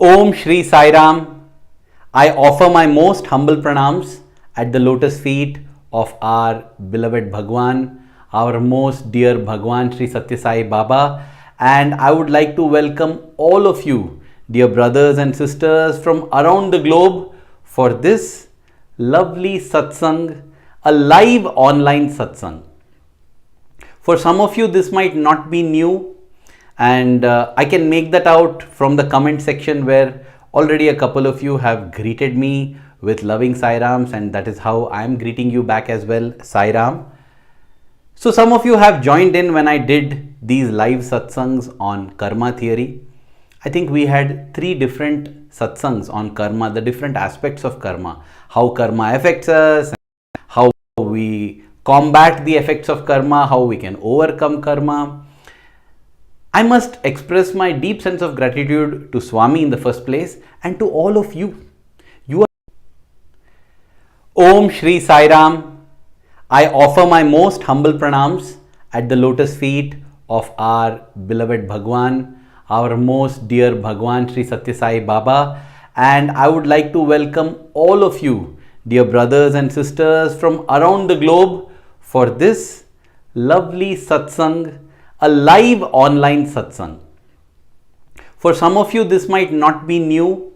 Om Shri Sai Ram. I offer my most humble pranams at the lotus feet of our beloved Bhagawan, our most dear Bhagawan Shri Sathya Sai Baba, and I would like to welcome all of you, dear brothers and sisters from around the globe, for this lovely satsang, a live online satsang. For some of you, this might not be new, and I can make that out from the comment section where already a couple of you have greeted me with loving Sai Rams, and that is how I am greeting you back as well, Sai Ram. So some of you have joined in when I did these live satsangs on karma theory. I think we had 3 different satsangs on karma, the different aspects of karma, how karma affects us, how we combat the effects of karma, how we can overcome karma. I must express my deep sense of gratitude to Swami in the first place and to all of you. You are Om Shri Sai Ram. I offer my most humble pranams at the lotus feet of our beloved Bhagawan, our most dear Bhagawan Shri Sathya Sai Baba, and I would like to welcome all of you, dear brothers and sisters from around the globe, for this lovely satsang, a live online satsang. For some of you, this might not be new,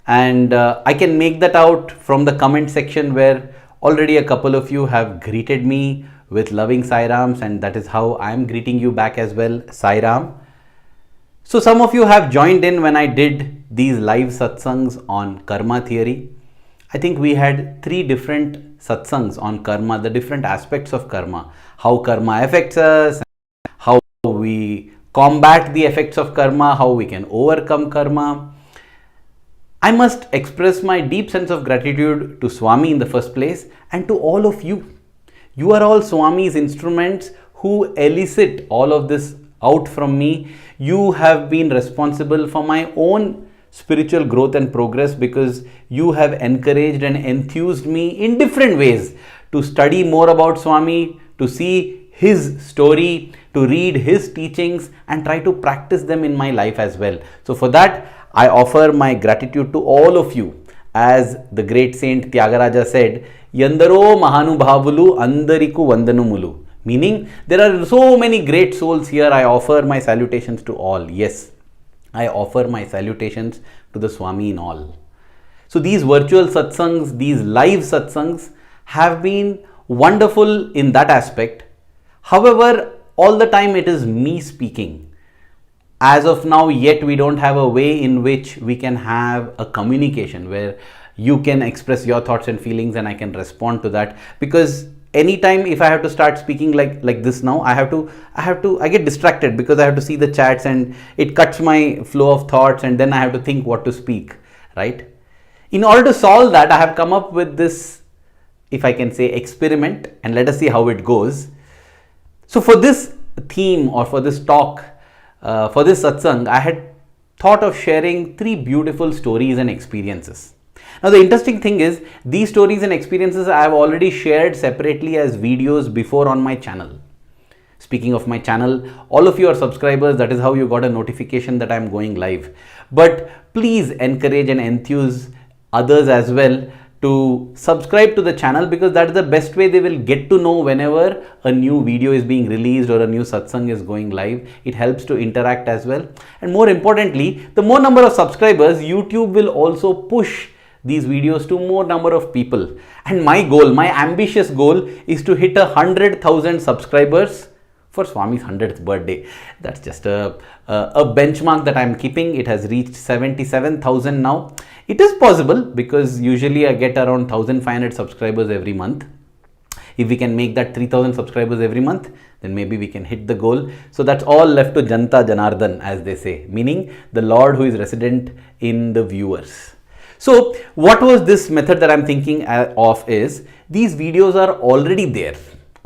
and I can make that out from the comment section where already a couple of you have greeted me with loving Sai Rams, and that is how I am greeting you back as well, Sai Ram. So some of you have joined in when I did these live satsangs on karma theory. I think we had 3 different satsangs on karma, the different aspects of karma, how karma affects us, how we combat the effects of karma, how we can overcome karma. I must express my deep sense of gratitude to Swami in the first place and to all of you. You are all Swami's instruments who elicit all of this out from me. You have been responsible for my own spiritual growth and progress because you have encouraged and enthused me in different ways to study more about Swami, to see his story, to read his teachings and try to practice them in my life as well. So for that, I offer my gratitude to all of you. As the great saint Tyagaraja said, Yandaro Mahanubhavulu Andariku Vandanumulu. Meaning, there are so many great souls here. I offer my salutations to all. Yes, I offer my salutations to the Swami in all. So these virtual satsangs, these live satsangs have been wonderful in that aspect. However, all the time it is me speaking. As of now, yet we don't have a way in which we can have a communication where you can express your thoughts and feelings and I can respond to that, because anytime if I have to start speaking like this now, I get distracted because I have to see the chats and it cuts my flow of thoughts, and then I have to think what to speak, right? In order to solve that, I have come up with this, if I can say, experiment, and let us see how it goes. So for this theme or for this talk, for this satsang, I had thought of sharing 3 beautiful stories and experiences. Now the interesting thing is, these stories and experiences I have already shared separately as videos before on my channel. Speaking of my channel, all of you are subscribers, that is how you got a notification that I am going live. But please encourage and enthuse others as well to subscribe to the channel, because that is the best way they will get to know whenever a new video is being released or a new satsang is going live. It helps to interact as well. And more importantly, the more number of subscribers, YouTube will also push these videos to more number of people. And my goal, my ambitious goal, is to hit 100,000 subscribers for Swami's 100th birthday. That's just a benchmark that I'm keeping. It has reached 77,000 now. It is possible because usually I get around 1,500 subscribers every month. If we can make that 3,000 subscribers every month, then maybe we can hit the goal. So that's all left to Janta Janardan, as they say, meaning the Lord who is resident in the viewers. So what was this method that I'm thinking of is, these videos are already there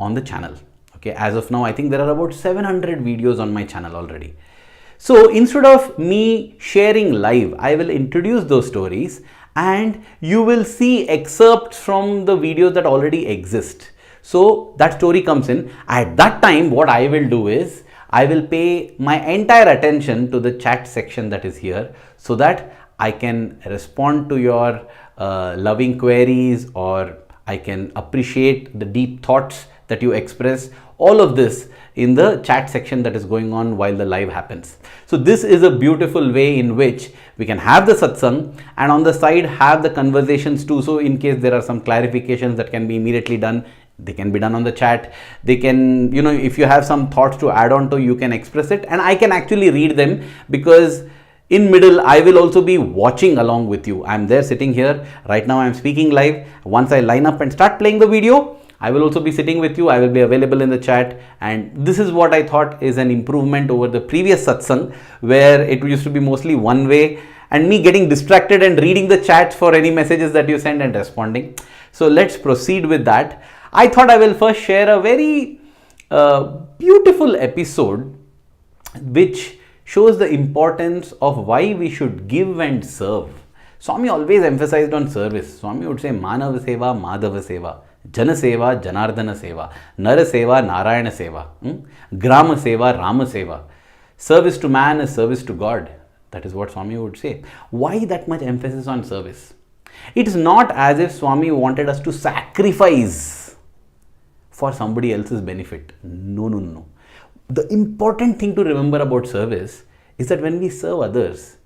on the channel. Okay, as of now, I think there are about 700 videos on my channel already. So instead of me sharing live, I will introduce those stories and you will see excerpts from the videos that already exist. So that story comes in. At that time, what I will do is, I will pay my entire attention to the chat section that is here, so that I can respond to your loving queries, or I can appreciate the deep thoughts that you express. All of this in the chat section that is going on while the live happens. So this is a beautiful way in which we can have the satsang and on the side have the conversations too. So in case there are some clarifications that can be immediately done, they can be done on the chat. They can, if you have some thoughts to add on to, you can express it, and I can actually read them, because in middle I will also be watching along with you. I'm there sitting here right now, I'm speaking live. Once I line up and start playing the video, I will also be sitting with you. I will be available in the chat, and this is what I thought is an improvement over the previous satsang, where it used to be mostly one way and me getting distracted and reading the chat for any messages that you send and responding. So let's proceed with that. I thought I will first share a very beautiful episode which shows the importance of why we should give and serve. Swami always emphasized on service. Swami would say Manav Seva, Madhava Seva, Jana Seva, Janardana Seva, Nara Seva, Narayana Seva, Grama Seva, Rama Seva. Service to man is service to God. That is what Swami would say. Why that much emphasis on service? It is not as if Swami wanted us to sacrifice for somebody else's benefit. No. The important thing to remember about service is that when we serve others,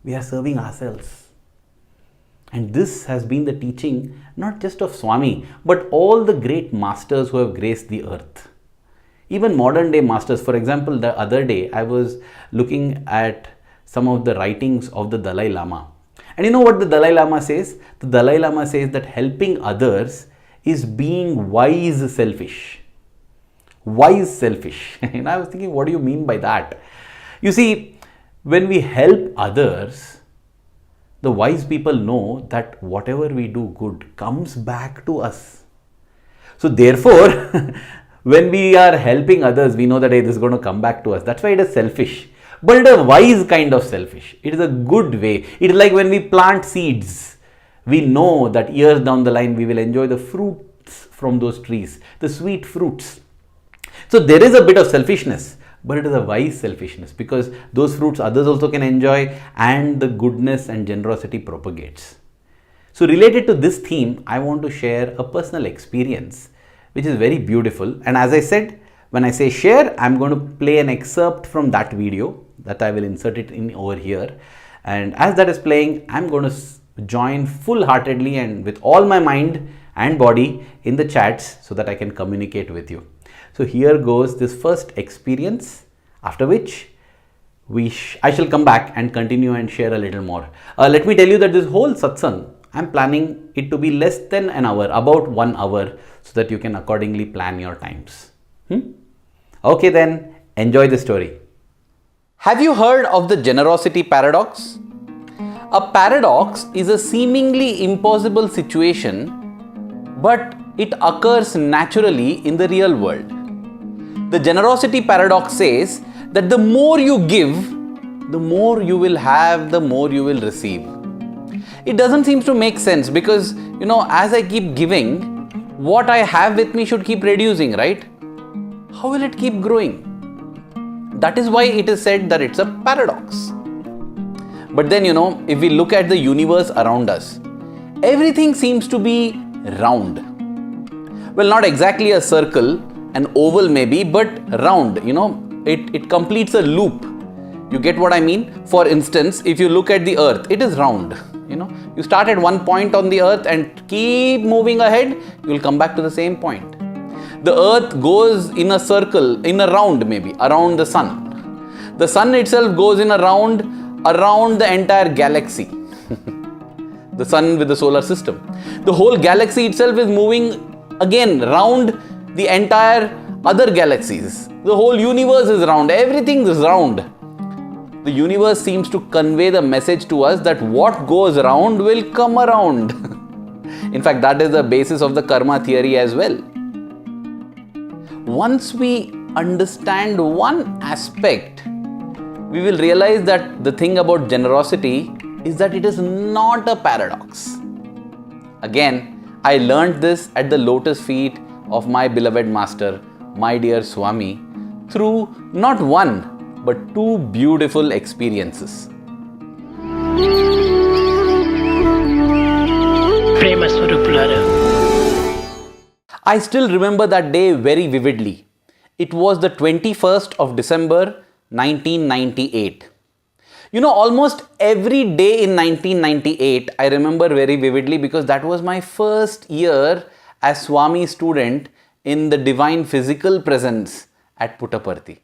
we are serving ourselves. And this has been the teaching not just of Swami, but all the great masters who have graced the earth. Even modern day masters. For example, the other day I was looking at some of the writings of the Dalai Lama. And you know what the Dalai Lama says? The Dalai Lama says that helping others is being wise selfish. Wise selfish. And I was thinking, what do you mean by that? You see, when we help others, the wise people know that whatever we do good comes back to us. So therefore, when we are helping others, we know that hey, this is going to come back to us. That's why it is selfish. But it is a wise kind of selfish. It is a good way. It is like when we plant seeds. We know that years down the line we will enjoy the fruits from those trees, the sweet fruits. So there is a bit of selfishness, but it is a wise selfishness, because those fruits others also can enjoy and the goodness and generosity propagates. So related to this theme, I want to share a personal experience which is very beautiful. And as I said, when I say share, I'm going to play an excerpt from that video that I will insert it in over here. And as that is playing, I'm going to join full-heartedly and with all my mind and body in the chats so that I can communicate with you. So here goes this first experience, after which I shall come back and continue and share a little more. Let me tell you that this whole satsang, I'm planning it to be less than an hour, about 1 hour, so that you can accordingly plan your times. Okay then, enjoy the story. Have you heard of the generosity paradox? A paradox is a seemingly impossible situation, but it occurs naturally in the real world. The generosity paradox says that the more you give, the more you will have, the more you will receive. It doesn't seem to make sense, because, as I keep giving, what I have with me should keep reducing, right? How will it keep growing? That is why it is said that it's a paradox. But then, if we look at the universe around us, everything seems to be round. Well, not exactly a circle, an oval maybe, but round, it completes a loop. You get what I mean? For instance, if you look at the earth, it is round. You start at one point on the earth and keep moving ahead, you will come back to the same point. The earth goes in a circle, in a round maybe, around the sun. The sun itself goes in a round around the entire galaxy. The sun with the solar system. The whole galaxy itself is moving again round the entire other galaxies. The whole universe is round. Everything is round. The universe seems to convey the message to us that what goes around will come around. In fact, that is the basis of the karma theory as well. Once we understand one aspect, we will realize that the thing about generosity is that it is not a paradox. Again, I learned this at the lotus feet of my beloved master, my dear Swami, through not one but two beautiful experiences. ప్రేమ స్వరూపులారా. I still remember that day very vividly. It was the 21st of December 1998. You know, almost every day in 1998 I remember very vividly because that was my first year as Swami student in the divine physical presence at Puttaparthi.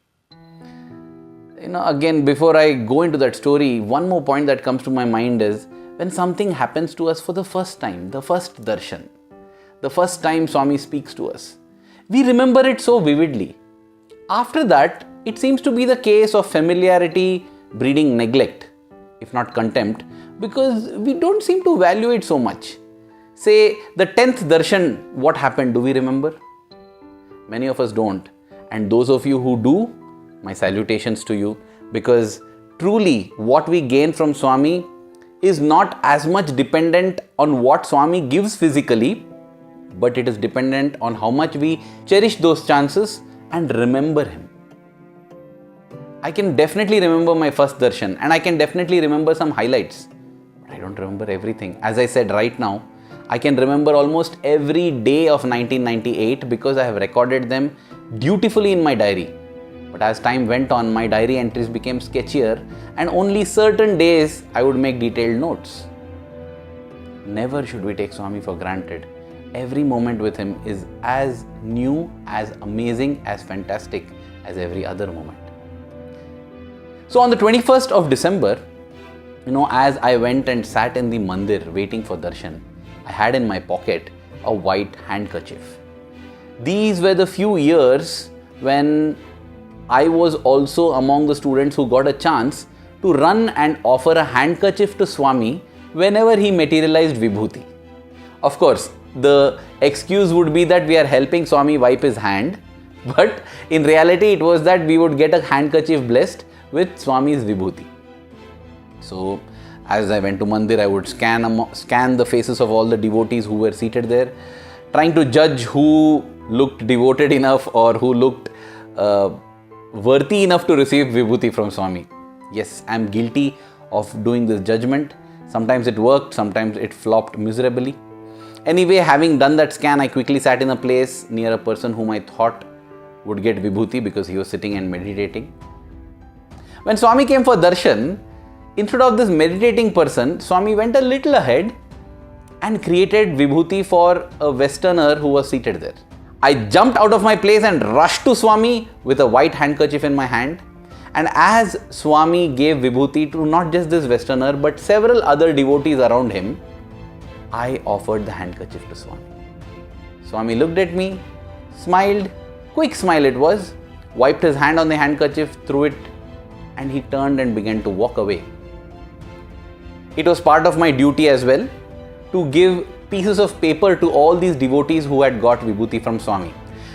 You know, again, before I go into that story, one more point that comes to my mind is when something happens to us for the first time, the first darshan, the first time Swami speaks to us, we remember it so vividly. After that, it seems to be the case of familiarity breeding neglect, if not contempt, because we don't seem to value it so much. Say, the 10th darshan, what happened? Do we remember? Many of us don't. And those of you who do, my salutations to you, because truly what we gain from Swami is not as much dependent on what Swami gives physically, but it is dependent on how much we cherish those chances and remember him. I can definitely remember my first darshan and I can definitely remember some highlights, but I don't remember everything. As I said right now, I can remember almost every day of 1998 because I have recorded them dutifully in my diary. But as time went on, my diary entries became sketchier and only certain days I would make detailed notes. Never should we take Swami for granted. Every moment with him is as new, as amazing, as fantastic as every other moment. So on the 21st of December, you know, as I went and sat in the mandir waiting for darshan, I had in my pocket a white handkerchief. These were the few years when I was also among the students who got a chance to run and offer a handkerchief to Swami whenever he materialized Vibhuti. Of course, the excuse would be that we are helping Swami wipe his hand, but in reality it was that we would get a handkerchief blessed with Swami's Vibhuti. So as I went to Mandir, I would scan the faces of all the devotees who were seated there, trying to judge who looked devoted enough or who looked worthy enough to receive Vibhuti from Swami. Yes, I am guilty of doing this judgment. Sometimes it worked, sometimes it flopped miserably. Anyway, having done that scan, I quickly sat in a place near a person whom I thought would get Vibhuti because he was sitting and meditating. When Swami came for darshan, instead of this meditating person, Swami went a little ahead and created Vibhuti for a Westerner who was seated there. I jumped out of my place and rushed to Swami with a white handkerchief in my hand. And as Swami gave Vibhuti to not just this Westerner but several other devotees around him, I offered the handkerchief to Swami. Swami looked at me, smiled, quick smile it was, wiped his hand on the handkerchief, threw it, and he turned and began to walk away. It was part of my duty as well to give pieces of paper to all these devotees who had got Vibhuti from Swami.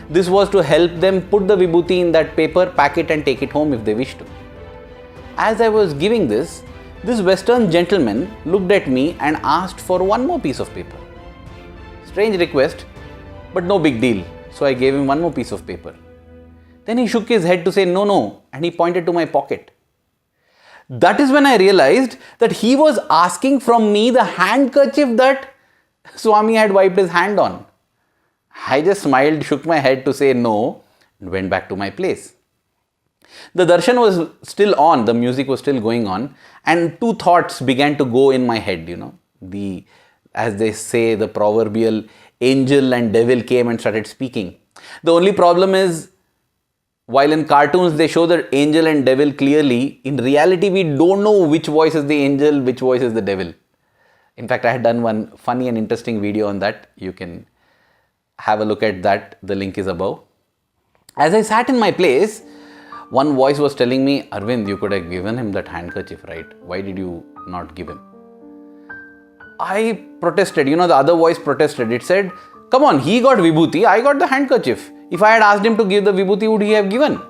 This was to help them put the Vibhuti in that paper, pack it and take it home if they wished to. As I was giving this Western gentleman looked at me and asked for one more piece of paper. Strange request, but no big deal. So I gave him one more piece of paper. Then he shook his head to say no, and he pointed to my pocket. That is when I realized that he was asking from me the handkerchief that Swami had wiped his hand on. I just smiled, shook my head to say no, and went back to my place. The darshan was still on, the music was still going on, and two thoughts began to go in my head, you know. As they say, the proverbial angel and devil came and started speaking. The only problem is, while in cartoons they show the angel and devil clearly, in reality we don't know which voice is the angel, which voice is the devil. In fact, I had done one funny and interesting video on that. You can have a look at that. The link is above. As I sat in my place, one voice was telling me, Arvind, you could have given him that handkerchief, right? Why did you not give him? I protested. You know, the other voice protested. It said, come on, he got Vibhuti, I got the handkerchief. If I had asked him to give the Vibhuti, would he have given?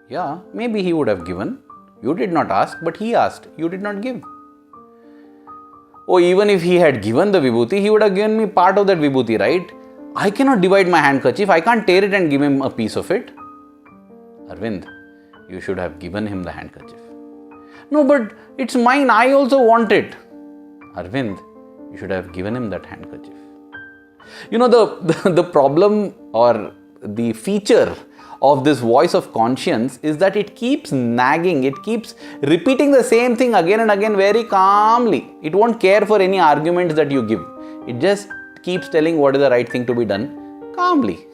Yeah, maybe he would have given. You did not ask, but he asked. You did not give. Oh, even if he had given the Vibhuti, he would have given me part of that Vibhuti, right? I cannot divide my handkerchief. I can't tear it and give him a piece of it. Arvind, you should have given him the handkerchief. No, but it's mine. I also want it. Arvind, you should have given him that handkerchief. You know, the problem or the feature of this voice of conscience is that it keeps nagging, it keeps repeating the same thing again and again very calmly. It won't care for any arguments that you give. It just keeps telling what is the right thing to be done calmly.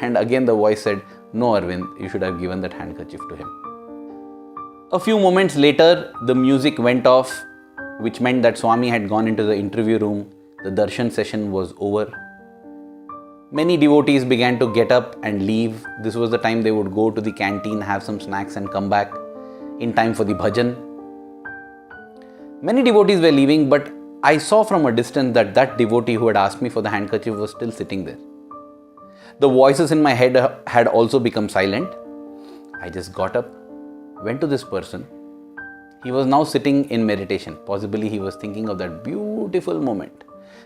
And again the voice said, no Arvind, you should have given that handkerchief to him. A few moments later, the music went off, which meant that Swami had gone into the interview room. The darshan session was over. Many devotees began to get up and leave. This was the time they would go to the canteen, have some snacks and come back in time for the bhajan. Many devotees were leaving, but I saw from a distance that that devotee who had asked me for the handkerchief was still sitting there. The voices in my head had also become silent. I just got up, went to this person. He was now sitting in meditation. Possibly he was thinking of that beautiful moment.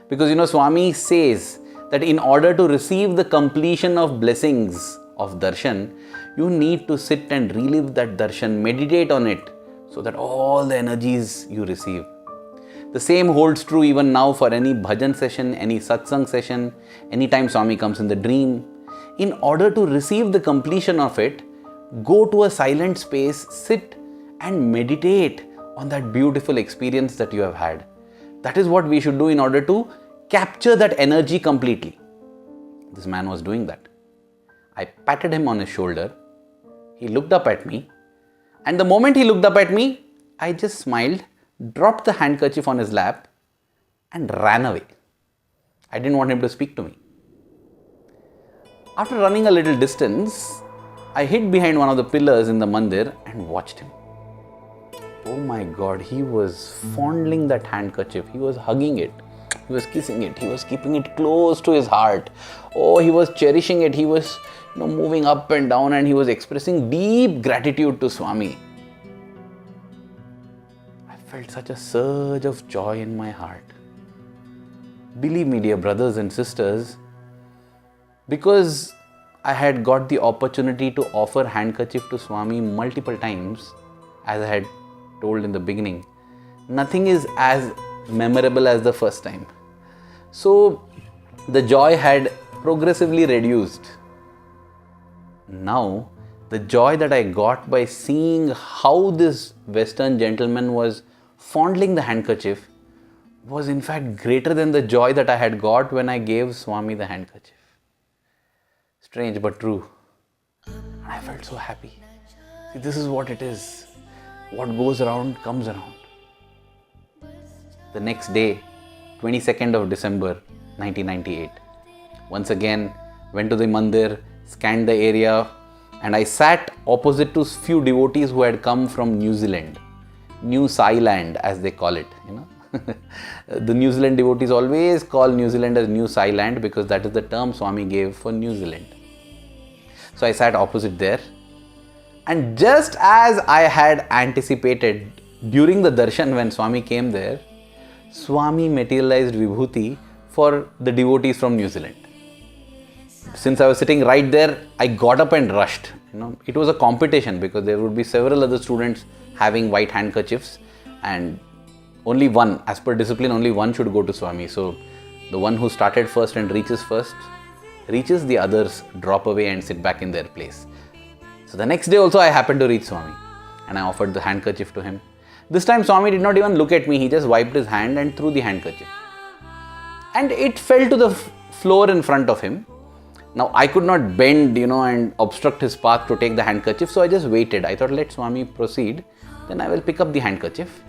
Because you know, Swami says that in order to receive the completion of blessings of darshan, you need to sit and relive that darshan, meditate on it, so that all the energies you receive. The same holds true even now for any bhajan session, any satsang session, anytime Swami comes in the dream. In order to receive the completion of it, go to a silent space, sit and meditate on that beautiful experience that you have had. That is what we should do in order to capture that energy completely. This man was doing that. I patted him on his shoulder. He looked up at me. And the moment he looked up at me, I just smiled, dropped the handkerchief on his lap and ran away. I didn't want him to speak to me. After running a little distance, I hid behind one of the pillars in the mandir and watched him. Oh my God, he was fondling that handkerchief. He was hugging it. He was kissing it. He was keeping it close to his heart. Oh, he was cherishing it. He was moving up and down and he was expressing deep gratitude to Swami. I felt such a surge of joy in my heart. Believe me, dear brothers and sisters, because I had got the opportunity to offer handkerchief to Swami multiple times, as I had told in the beginning, nothing is as memorable as the first time. So the joy had progressively reduced. Now the joy that I got by seeing how this Western gentleman was fondling the handkerchief was in fact greater than the joy that I had got when I gave Swami the handkerchief. Strange but true. I felt so happy. See, this is what it is. What goes around comes around. The next day, 22nd of December 1998, once again went to the mandir, scanned the area, and I sat opposite to few devotees who had come from New Zealand, New Zealand as they call it. The New Zealand devotees always call New Zealand as New Zealand because that is the term Swami gave for New Zealand. So I sat opposite there, and just as I had anticipated during the darshan when Swami came there, Swami materialized Vibhuti for the devotees from New Zealand. Since I was sitting right there, I got up and rushed. It was a competition because there would be several other students having white handkerchiefs, and only one, as per discipline, only one should go to Swami. So the one who started first and reaches, the others drop away and sit back in their place. So the next day also I happened to reach Swami and I offered the handkerchief to him. This time Swami did not even look at me. He just wiped his hand and threw the handkerchief. And it fell to the floor in front of him. Now I could not bend, and obstruct his path to take the handkerchief. So I just waited. I thought, let Swami proceed. Then I will pick up the handkerchief.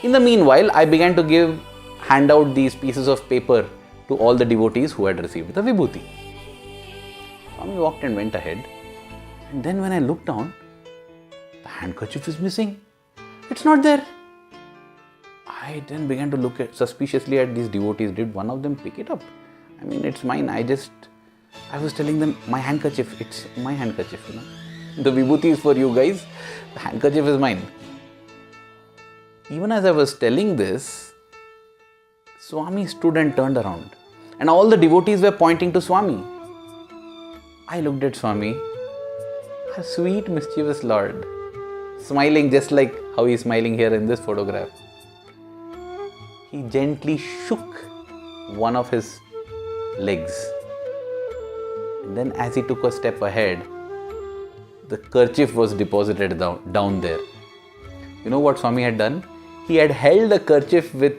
In the meanwhile, I began to hand out these pieces of paper to all the devotees who had received the Vibhuti. Swami walked and went ahead. And then when I looked down, the handkerchief is missing. It's not there. I then began to look suspiciously at these devotees. Did one of them pick it up? I mean, it's mine. I was telling them, my handkerchief, it's my handkerchief. The Vibhuti is for you guys. The handkerchief is mine. Even as I was telling this, Swami stood and turned around. And all the devotees were pointing to Swami. I looked at Swami, a sweet, mischievous Lord, smiling just like how he is smiling here in this photograph. he gently shook one of his legs. And then as he took a step ahead, the kerchief was deposited down there. You know what Swami had done? He had held the kerchief with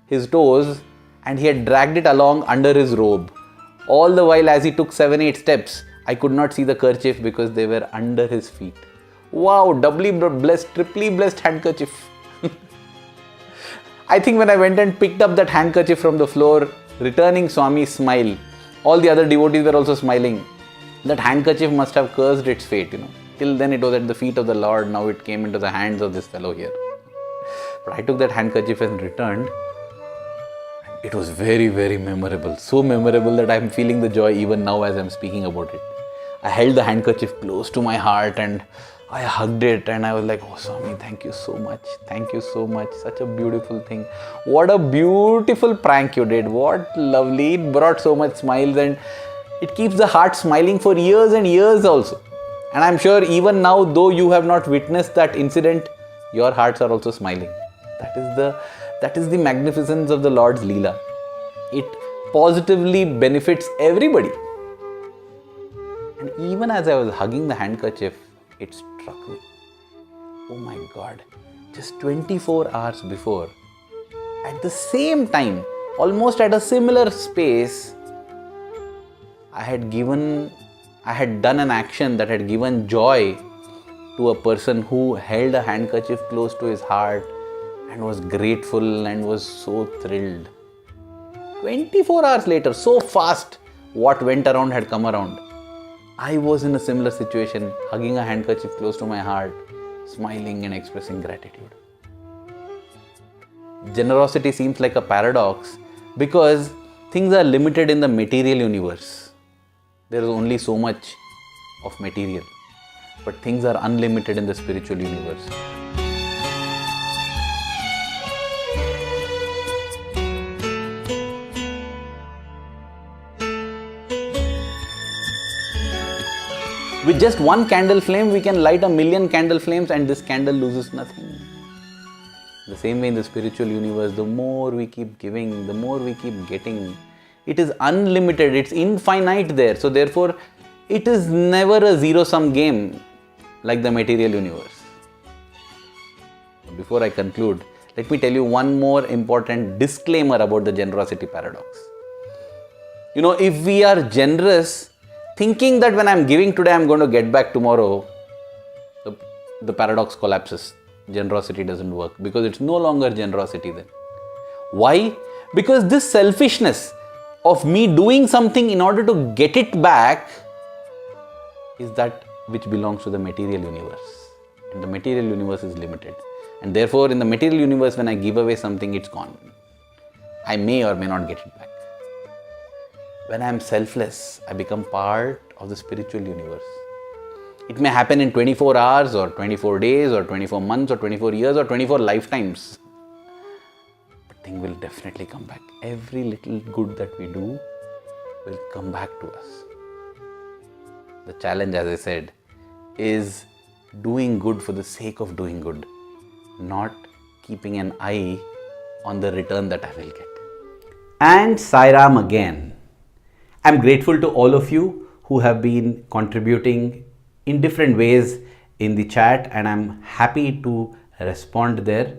his toes and he had dragged it along under his robe. All the while as he took 7-8 steps, I could not see the kerchief because they were under his feet. Wow, doubly blessed, triply blessed handkerchief. I think when I went and picked up that handkerchief from the floor, returning Swami's smile, all the other devotees were also smiling. That handkerchief must have cursed its fate, Till then it was at the feet of the Lord, now it came into the hands of this fellow here. But I took that handkerchief and returned. It was very, very memorable. So memorable that I am feeling the joy even now as I am speaking about it. I held the handkerchief close to my heart and I hugged it and I was like, oh Swami, thank you so much. Thank you so much. Such a beautiful thing. What a beautiful prank you did. What lovely. It brought so much smiles and it keeps the heart smiling for years and years also. And I'm sure even now, though you have not witnessed that incident, your hearts are also smiling. That is the magnificence of the Lord's Leela. It positively benefits everybody. And even as I was hugging the handkerchief, it struck me. Oh my God, just 24 hours before, at the same time, almost at a similar space, I had done an action that had given joy to a person who held a handkerchief close to his heart and was grateful and was so thrilled. 24 hours later, so fast, what went around had come around. I was in a similar situation, hugging a handkerchief close to my heart, smiling and expressing gratitude. Generosity seems like a paradox because things are limited in the material universe. There is only so much of material, but things are unlimited in the spiritual universe. With just one candle flame, we can light 1,000,000 candle flames and this candle loses nothing. The same way in the spiritual universe, the more we keep giving, the more we keep getting. It is unlimited, it's infinite there. So therefore, it is never a zero-sum game like the material universe. Before I conclude, let me tell you one more important disclaimer about the generosity paradox. If we are generous, thinking that when I'm giving today, I'm going to get back tomorrow, the paradox collapses. Generosity doesn't work because it's no longer generosity then. Why? Because this selfishness of me doing something in order to get it back is that which belongs to the material universe. And the material universe is limited. And therefore, in the material universe, when I give away something, it's gone. I may or may not get it back. When I am selfless, I become part of the spiritual universe. It may happen in 24 hours or 24 days or 24 months or 24 years or 24 lifetimes. But thing will definitely come back. Every little good that we do will come back to us. The challenge, as I said, is doing good for the sake of doing good, not keeping an eye on the return that I will get. And Sai Ram again. I'm grateful to all of you who have been contributing in different ways in the chat, and I'm happy to respond there.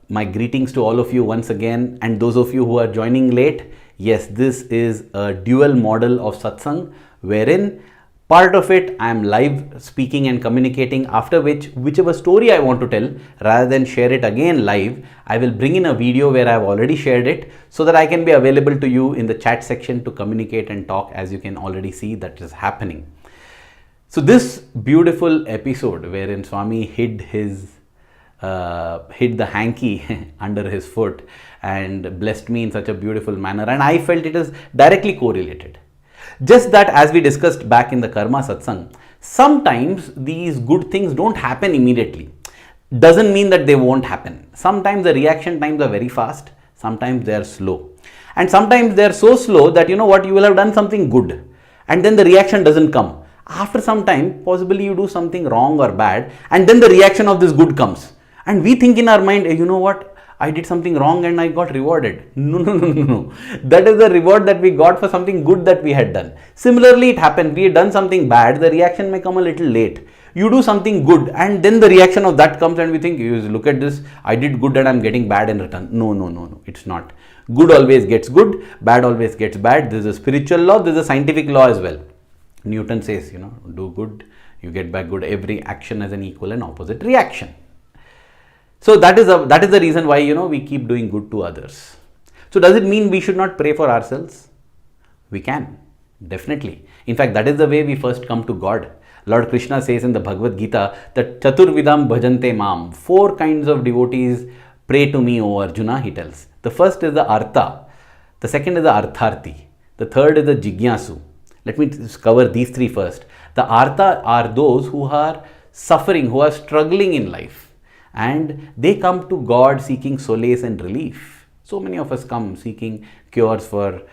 My greetings to all of you once again, and those of you who are joining late. Yes, this is a dual model of satsang, wherein part of it I am live speaking and communicating, after which whichever story I want to tell, rather than share it again live, I will bring in a video where I have already shared it so that I can be available to you in the chat section to communicate and talk, as you can already see that is happening. So this beautiful episode wherein Swami hid the hanky under his foot and blessed me in such a beautiful manner, and I felt it is directly correlated. Just that, as we discussed back in the Karma Satsang, sometimes these good things don't happen immediately. Doesn't mean that they won't happen. Sometimes the reaction times are very fast, sometimes they are slow. And sometimes they are so slow that you will have done something good and then the reaction doesn't come. After some time, possibly you do something wrong or bad, and then the reaction of this good comes. And we think in our mind, I did something wrong and I got rewarded. No, no, no, no, no. That is the reward that we got for something good that we had done. Similarly, it happened. We had done something bad. The reaction may come a little late. You do something good and then the reaction of that comes and we think, look at this, I did good and I'm getting bad in return. No, no, no, no, it's not. Good always gets good, bad always gets bad. This is a spiritual law, this is a scientific law as well. Newton says, do good, you get back good. Every action has an equal and opposite reaction. So that is the reason why, we keep doing good to others. So does it mean we should not pray for ourselves? We can, definitely. In fact, that is the way we first come to God. Lord Krishna says in the Bhagavad Gita that Chaturvidam bhajante mam. 4 kinds of devotees pray to me, O Arjuna, he tells. The first is the Artha. The second is the Artharthi. The third is the Jigyasu. Let me cover these 3 first. The Artha are those who are suffering, who are struggling in life. And they come to God seeking solace and relief. So many of us come seeking cures for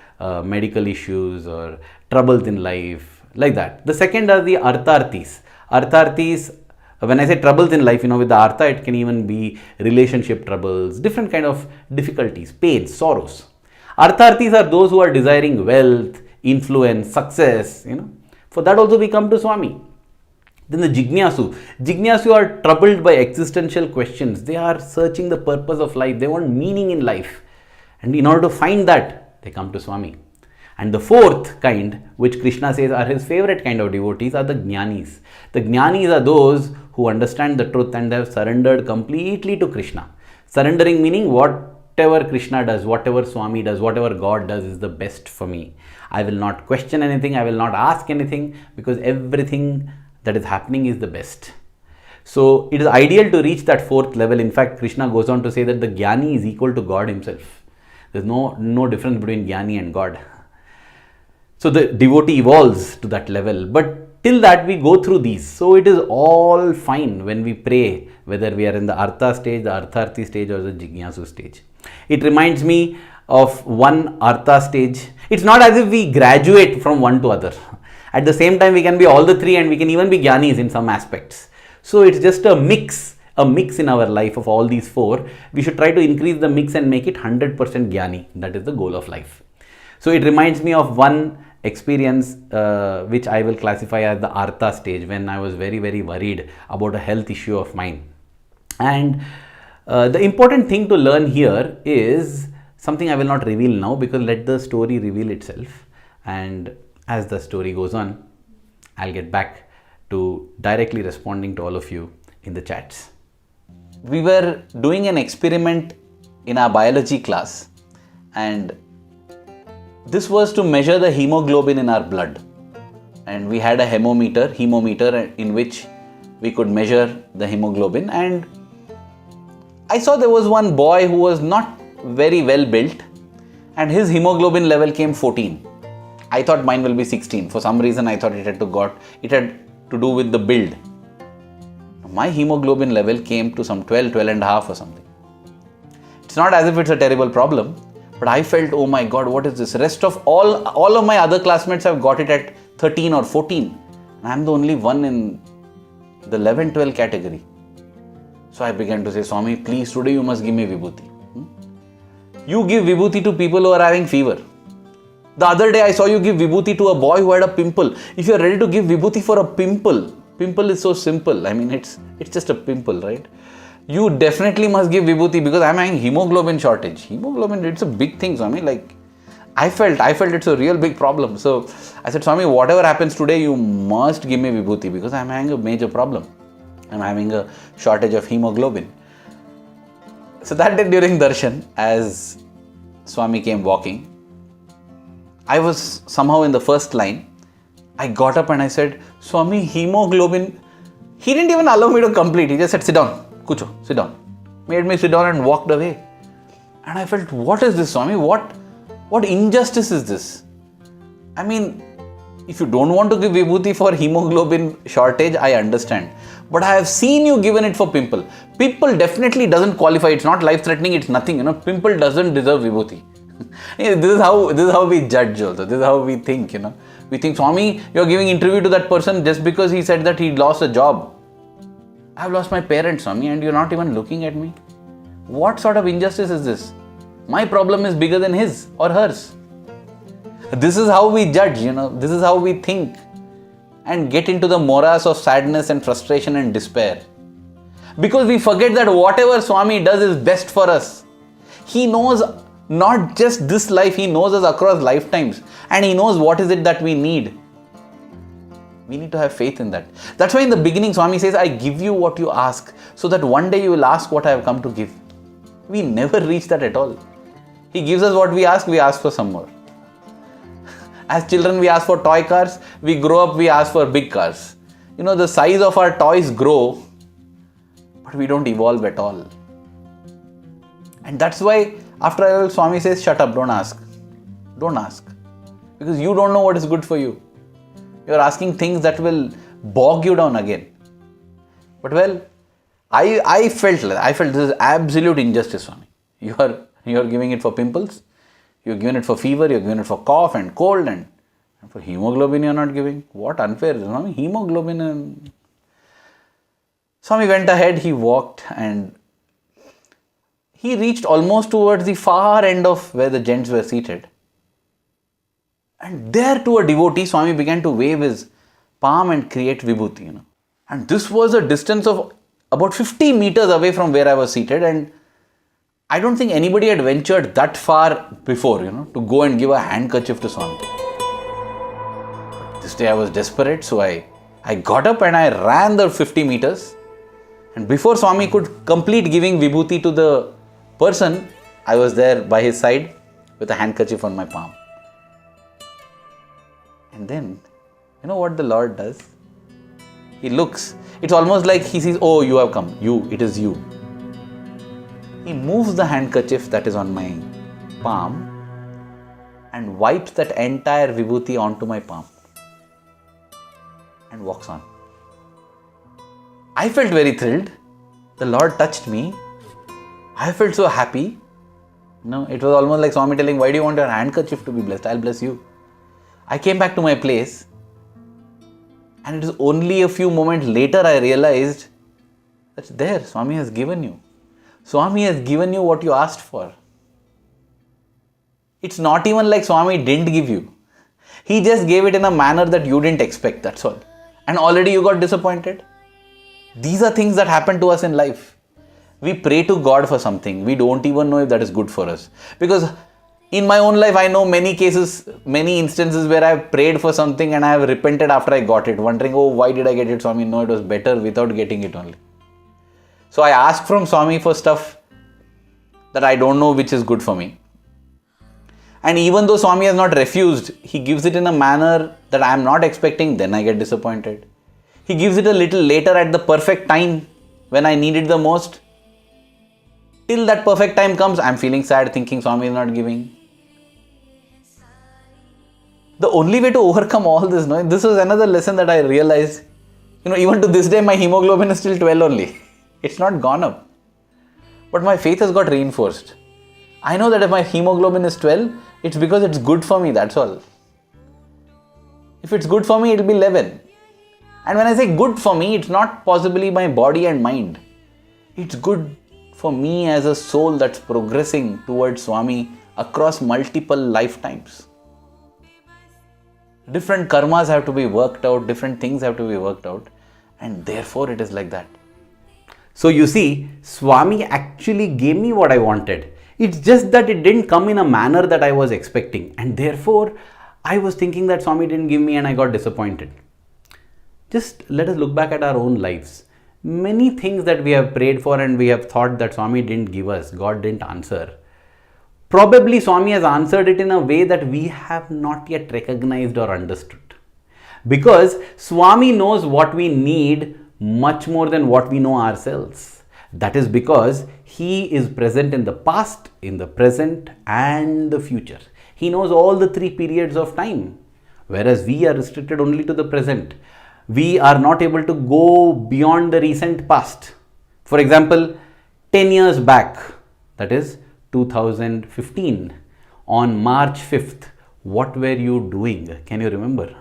medical issues or troubles in life. Like that. The second are the Artharthis. Artharthis, when I say troubles in life, with the Artha, it can even be relationship troubles, different kind of difficulties, pains, sorrows. Artharthis are those who are desiring wealth, influence, success, For that also we come to Swami. Then the Jignasu. Jignasu are troubled by existential questions. They are searching the purpose of life. They want meaning in life. And in order to find that, they come to Swami. And the fourth kind, which Krishna says are his favorite kind of devotees, are the Jnanis. The Jnanis are those who understand the truth and have surrendered completely to Krishna. Surrendering meaning whatever Krishna does, whatever Swami does, whatever God does is the best for me. I will not question anything, I will not ask anything, because everything that is happening is the best. So it is ideal to reach that 4th level. In fact, Krishna goes on to say that the Jnani is equal to God himself. There is no difference between Jnani and God. So the devotee evolves to that level, but till that we go through these. So it is all fine when we pray, whether we are in the Artha stage, the Artharthi stage or the Jignasu stage. It reminds me of one Artha stage. It's not as if we graduate from one to other. At the same time, we can be all the 3 and we can even be Jnanis in some aspects. So it's just a mix in our life of all these 4. We should try to increase the mix and make it 100% Jnani. That is the goal of life. So it reminds me of one experience which I will classify as the Artha stage, when I was very, very worried about a health issue of mine. And the important thing to learn here is something I will not reveal now, because let the story reveal itself. And as the story goes on, I'll get back to directly responding to all of you in the chats. We were doing an experiment in our biology class, and this was to measure the hemoglobin in our blood. And we had a hemometer in which we could measure the hemoglobin. And I saw there was one boy who was not very well built, and his hemoglobin level came 14. I thought mine will be 16. For some reason, I thought it had to do with the build. My hemoglobin level came to some 12 and a half or something. It's not as if it's a terrible problem, but I felt, oh my God, what is this? Rest of all of my other classmates have got it at 13 or 14. And I'm the only one in the 11-12 category. So I began to say, Swami, please, today you must give me vibhuti. You give vibhuti to people who are having fever. The other day I saw you give vibhuti to a boy who had a pimple. If you are ready to give vibhuti for a pimple is so simple. I mean, it's just a pimple, right? You definitely must give vibhuti, because I'm having hemoglobin shortage. Hemoglobin, it's a big thing, Swami. Like, I felt it's a real big problem. So I said, Swami, whatever happens today, you must give me vibhuti, because I'm having a major problem. I'm having a shortage of hemoglobin. So that day during darshan, as Swami came walking, I was somehow in the first line. I got up and I said, Swami, hemoglobin. He didn't even allow me to complete. He just said, sit down, kucho, sit down. Made me sit down and walked away. And I felt, what is this, Swami? What injustice is this? I mean, if you don't want to give vibhuti for hemoglobin shortage, I understand. But I have seen you given it for pimple. Pimple definitely doesn't qualify. It's not life-threatening. It's nothing. Pimple doesn't deserve vibhuti. This is how we judge also. This is how we think. We think, Swami, you're giving interview to that person just because he said that he lost a job. I've lost my parents, Swami, and you're not even looking at me. What sort of injustice is this? My problem is bigger than his or hers. This is how we judge, this is how we think and get into the morass of sadness and frustration and despair. Because we forget that whatever Swami does is best for us. He knows not just this life, He knows us across lifetimes, and He knows what is it that we need. We need to have faith in that. That's why in the beginning Swami says, I give you what you ask, so that one day you will ask what I have come to give. We never reach that at all. He gives us what we ask for some more. As children, we ask for toy cars. We grow up, we ask for big cars. The size of our toys grow, but we don't evolve at all. And that's why after a while Swami says, shut up, don't ask. Don't ask. Because you don't know what is good for you. You're asking things that will bog you down again. But I felt this is absolute injustice, Swami. You are giving it for pimples. You're giving it for fever. You're giving it for cough and cold, and for hemoglobin you're not giving. What unfair, Swami? Hemoglobin and... Swami went ahead. He walked and he reached almost towards the far end of where the gents were seated. And there to a devotee, Swami began to wave his palm and create vibhuti, And this was a distance of about 50 meters away from where I was seated, and I don't think anybody had ventured that far before, to go and give a handkerchief to Swami. But this day I was desperate, so I got up and I ran the 50 meters. And before Swami could complete giving vibhuti to the person, I was there by his side with a handkerchief on my palm. And then, what the Lord does? He looks. It's almost like He sees, oh, you have come. It is you. He moves the handkerchief that is on my palm and wipes that entire vibhuti onto my palm and walks on. I felt very thrilled. The Lord touched me. I felt so happy. It was almost like Swami telling, why do you want your handkerchief to be blessed? I'll bless you. I came back to my place, and it is only a few moments later I realized that's there. Swami has given you. Swami has given you what you asked for. It's not even like Swami didn't give you. He just gave it in a manner that you didn't expect, that's all. And already you got disappointed. These are things that happen to us in life. We pray to God for something. We don't even know if that is good for us. Because in my own life, I know many cases, many instances where I have prayed for something and I have repented after I got it, wondering, oh, why did I get it, Swami? No, it was better without getting it only. So I ask from Swami for stuff that I don't know which is good for me. And even though Swami has not refused, He gives it in a manner that I am not expecting, then I get disappointed. He gives it a little later at the perfect time when I need it the most. Till that perfect time comes, I am feeling sad, thinking Swami is not giving. The only way to overcome all this, this is another lesson that I realized. Even to this day, my hemoglobin is still 12 only. It's not gone up. But my faith has got reinforced. I know that if my hemoglobin is 12, it's because it's good for me, that's all. If it's good for me, it'll be 11. And when I say good for me, it's not possibly my body and mind. It's good for me as a soul that's progressing towards Swami across multiple lifetimes. Different karmas have to be worked out, different things have to be worked out, and therefore it is like that. So you see, Swami actually gave me what I wanted. It's just that it didn't come in a manner that I was expecting, and therefore I was thinking that Swami didn't give me and I got disappointed. Just let us look back at our own lives. Many things that we have prayed for and we have thought that Swami didn't give us, God didn't answer. Probably Swami has answered it in a way that we have not yet recognized or understood. Because Swami knows what we need much more than what we know ourselves. That is because He is present in the past, in the present and the future. He knows all the three periods of time. Whereas we are restricted only to the present. We are not able to go beyond the recent past. For example, 10 years back, that is 2015, on March 5th, what were you doing? Can you remember?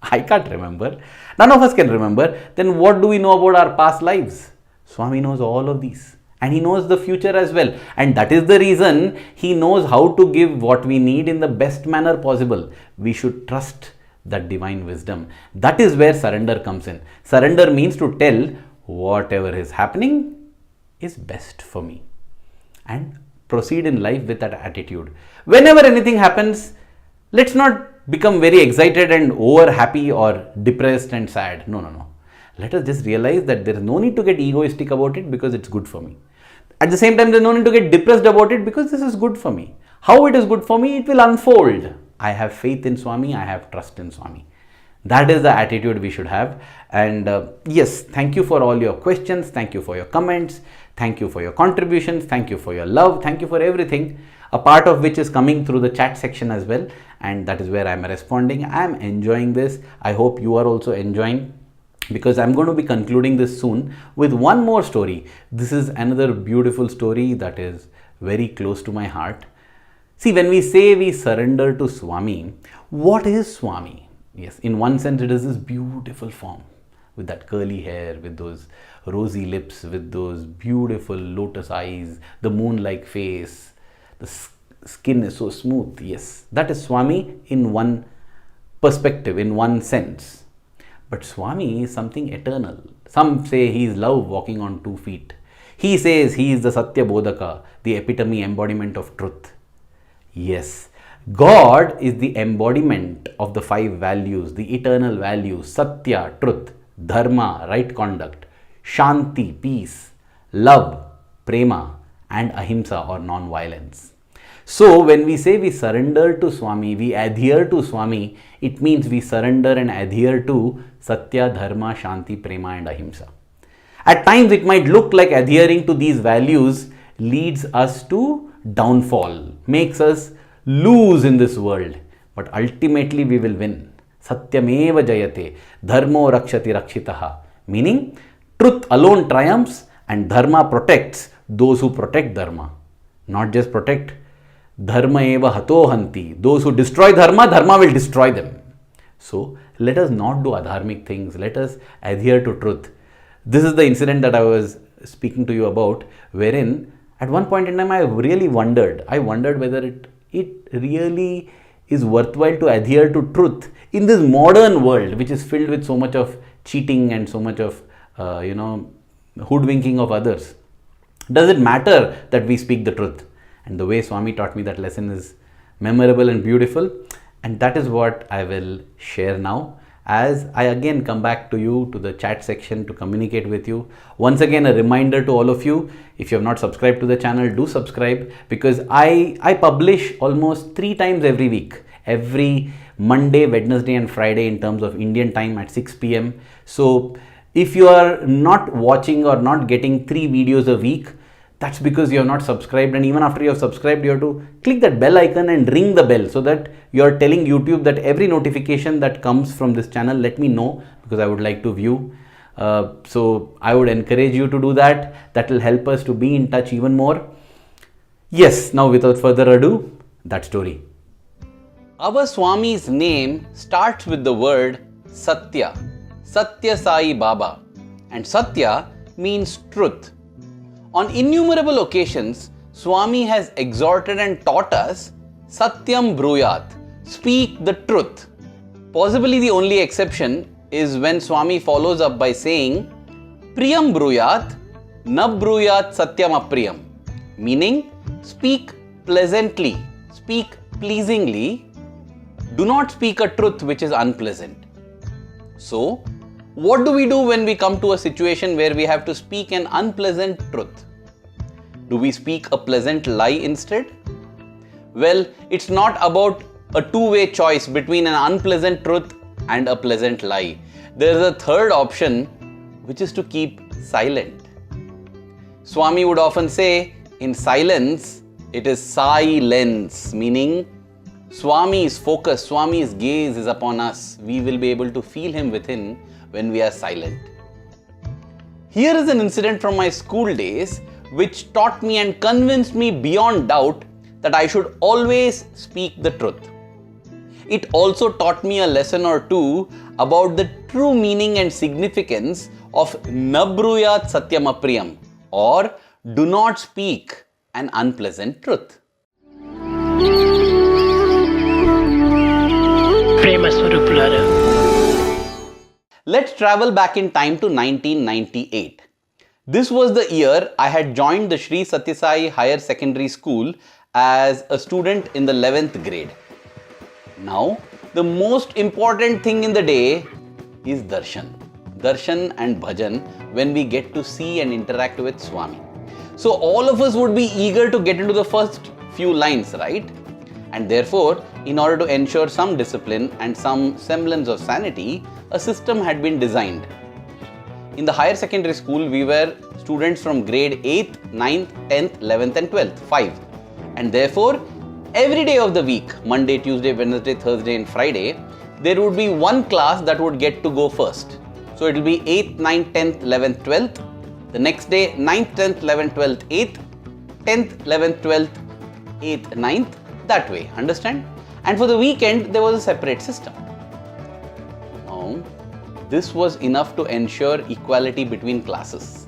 I can't remember. None of us can remember. Then what do we know about our past lives? Swami knows all of these. And he knows the future as well. And that is the reason he knows how to give what we need in the best manner possible. We should trust that divine wisdom. That is where surrender comes in. Surrender means to tell whatever is happening is best for me. And proceed in life with that attitude. Whenever anything happens, let's not become very excited and over happy or depressed and sad. No. Let us just realize that there is no need to get egoistic about it because it's good for me. At the same time, there is no need to get depressed about it because this is good for me. How it is good for me, it will unfold. I have faith in Swami, I have trust in Swami. That is the attitude we should have. And yes, thank you for all your questions. Thank you for your comments. Thank you for your contributions. Thank you for your love. Thank you for everything. A part of which is coming through the chat section as well. And that is where I am responding. I am enjoying this. I hope you are also enjoying, because I'm going to be concluding this soon with one more story. This is another beautiful story that is very close to my heart. See, when we say we surrender to Swami, what is Swami? Yes, in one sense, it is this beautiful form with that curly hair, with those rosy lips, with those beautiful lotus eyes, the moon-like face, the skin is so smooth. Yes, that is Swami in one perspective, in one sense. But Swami is something eternal. Some say he is love walking on 2 feet. He says he is the Sathya Bodhaka, the epitome embodiment of truth. Yes, God is the embodiment of the 5 values, the eternal values: Sathya, truth; Dharma, right conduct; Shanti, peace; love, prema; and Ahimsa, or non-violence. So when we say we surrender to Swami, we adhere to Swami, it means we surrender and adhere to Satya, Dharma, Shanti, Prema and Ahimsa. At times it might look like adhering to these values leads us to downfall, makes us lose in this world. But ultimately we will win. Satyameva jayate, dharmo rakshati rakshitaha. Meaning, truth alone triumphs and dharma protects those who protect dharma. Not just protect. Dharma eva hato hanti. Those who destroy dharma, dharma will destroy them. So let us not do adharmic things. Let us adhere to truth. This is the incident that I was speaking to you about, wherein at one point in time I really wondered. I wondered whether it really is worthwhile to adhere to truth in this modern world, which is filled with so much of cheating and so much of hoodwinking of others. Does it matter that we speak the truth? And the way Swami taught me that lesson is memorable and beautiful. And that is what I will share now, as I again come back to you, to the chat section, to communicate with you. Once again, a reminder to all of you, if you have not subscribed to the channel, do subscribe, because I publish almost 3 times every week. Every Monday, Wednesday and Friday in terms of Indian time at 6 p.m. So if you are not watching or not getting 3 videos a week, that's because you have not subscribed. And even after you have subscribed, you have to click that bell icon and ring the bell, so that you are telling YouTube that every notification that comes from this channel, let me know, because I would like to view. So I would encourage you to do that. That will help us to be in touch even more. Yes, now without further ado, that story. Our Swami's name starts with the word Sathya, Satya Sai Baba. And Satya means truth. On innumerable occasions, Swami has exhorted and taught us Satyam Bruyat, speak the truth. Possibly the only exception is when Swami follows up by saying Priyam Bruyat, Na Bruyat Satyam Apriyam, meaning speak pleasantly, speak pleasingly, do not speak a truth which is unpleasant. So, what do we do when we come to a situation where we have to speak an unpleasant truth? Do we speak a pleasant lie instead? Well, it's not about a two-way choice between an unpleasant truth and a pleasant lie. There is a third option, which is to keep silent. Swami would often say, in silence, it is silence, meaning Swami's focus, Swami's gaze is upon us. We will be able to feel him within when we are silent. Here is an incident from my school days which taught me and convinced me beyond doubt that I should always speak the truth. It also taught me a lesson or two about the true meaning and significance of Na Bruyat Satyam Apriyam, or do not speak an unpleasant truth. Let's travel back in time to 1998. This was the year I had joined the Sri Sathya Sai Higher Secondary School as a student in the 11th grade. Now, the most important thing in the day is darshan. Darshan and bhajan when we get to see and interact with Swami. So all of us would be eager to get into the first few lines, right? And therefore, in order to ensure some discipline and some semblance of sanity, a system had been designed. In the higher secondary school, we were students from grade 8th, 9th, 10th, 11th and 12th, 5. And therefore, every day of the week, Monday, Tuesday, Wednesday, Thursday and Friday, there would be one class that would get to go first. So it will be 8th, 9th, 10th, 11th, 12th. The next day, 9th, 10th, 11th, 12th, 8th. 10th, 11th, 12th, 8th, 9th. That way, understand? And for the weekend, there was a separate system. Now, this was enough to ensure equality between classes.